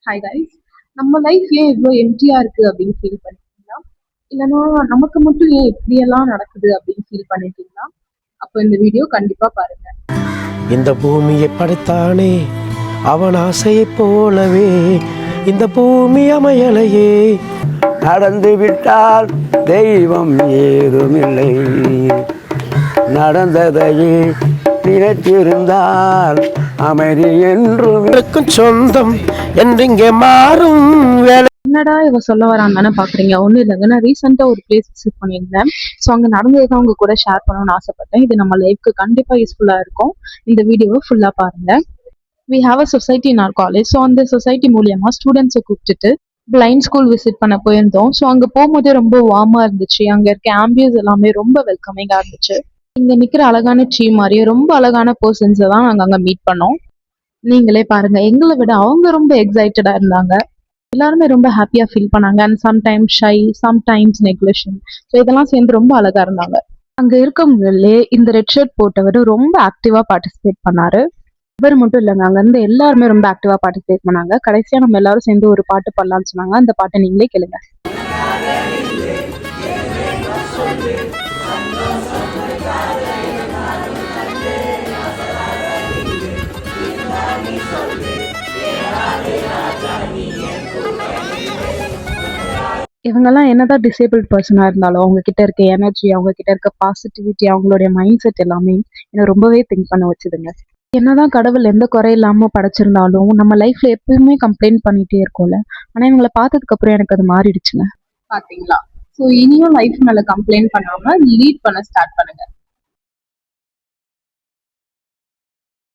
Hi guys, நம்ம life ஏன் இவ்வளோ எம்டியா இருக்கு அப்படின்னு ஃபீல் பண்ணிட்டீங்களா? இல்லைன்னா நமக்கு மட்டும் ஏன் இப்படியெல்லாம் நடக்குது அப்படின்னு ஃபீல் பண்ணிட்டீங்களா? அப்போ இந்த வீடியோ கண்டிப்பா பாருங்க. இந்த பூமியை படைத்தானே அவன் ஆசையைப் போலவே இந்த பூமி அமையலையே. நடந்து விட்டால் தெய்வம் ஏதுமில்லை, நடந்ததையே நினைத்திருந்தால் அமைதி என்றும் சொந்தம் என்றிங்கே மாறும் வேலை. என்னடா இவ சொல்ல வராங்கன்னு பாக்குறீங்க? ஒன்றும் இல்லைங்க, நான் ரீசெண்டா ஒரு பிளேஸ் விசிட் பண்ணியிருந்தேன். ஸோ அங்கே நடந்ததுதான் உங்க கூட ஷேர் பண்ணணும்னு ஆசைப்பட்டேன். இது நம்ம லைஃப்க்கு கண்டிப்பா யூஸ்ஃபுல்லா இருக்கும். இந்த வீடியோவை ஃபுல்லா பாருங்க. We have a society in our college. So அந்த சொசைட்டி மூலியமா ஸ்டூடெண்ட்ஸை கூப்பிட்டுட்டு பிளைண்ட் ஸ்கூல் விசிட் பண்ண போயிருந்தோம். ஸோ அங்கே போகும்போதே ரொம்ப வார்மா இருந்துச்சு. அங்கே இருக்க ஆம்பியன்ஸ் எல்லாமே ரொம்ப வெல்கமிங்கா இருந்துச்சு. இங்க நிக்கிற அழகான ட்ரீ மாதிரியே ரொம்ப அழகான பர்சன்ஸை தான் நாங்கள் அங்கே மீட் பண்ணோம். நீங்களே பாருங்க, எங்களை விட அவங்க ரொம்ப எக்ஸைட்டடா இருந்தாங்க. எல்லாருமே ரொம்ப ஹாப்பியா ஃபீல் பண்ணாங்க. And sometimes shy, sometimes neglection. So இதெல்லாம் சேர்ந்து ரொம்ப அழகா இருந்தாங்க. அங்க இருக்கவங்களே இந்த ரெட் ஷர்ட் போட்டவர் ரொம்ப ஆக்டிவா பார்ட்டிசிபேட் பண்ணாரு. இவர் மட்டும் இல்லைங்க, அங்க இருந்து எல்லாருமே ரொம்ப ஆக்டிவா பார்ட்டிசிபேட் பண்ணாங்க. கடைசியா நம்ம எல்லாரும் சேர்ந்து ஒரு பாட்டு பாடலாம்னு சொன்னாங்க. அந்த பாட்டை நீங்களே கேளுங்க. இவங்கெல்லாம் என்னதான் டிசேபிள் பர்சனா இருந்தாலும் அவங்க கிட்ட இருக்க எனர்ஜி, அவங்க கிட்ட இருக்க பாசிட்டிவிட்டி, அவங்களுடைய மைண்ட் செட் எல்லாமே என்னை ரொம்பவே திங்க் பண்ண வச்சுதுங்க. என்னதான் கடவுள் எந்த குறை இல்லாம படைச்சிருந்தாலும் நம்ம லைஃப்ல எப்பயுமே கம்ப்ளைண்ட் பண்ணிட்டே இருக்கோம்ல. ஆனா இவங்களை பார்த்ததுக்கு அப்புறம் எனக்கு அது மாறிடுச்சுங்க. பாத்தீங்களா? ஸோ இனியும் லைஃப் மேல கம்ப்ளைண்ட் பண்ணாம லீட் பண்ண ஸ்டார்ட் பண்ணுங்க.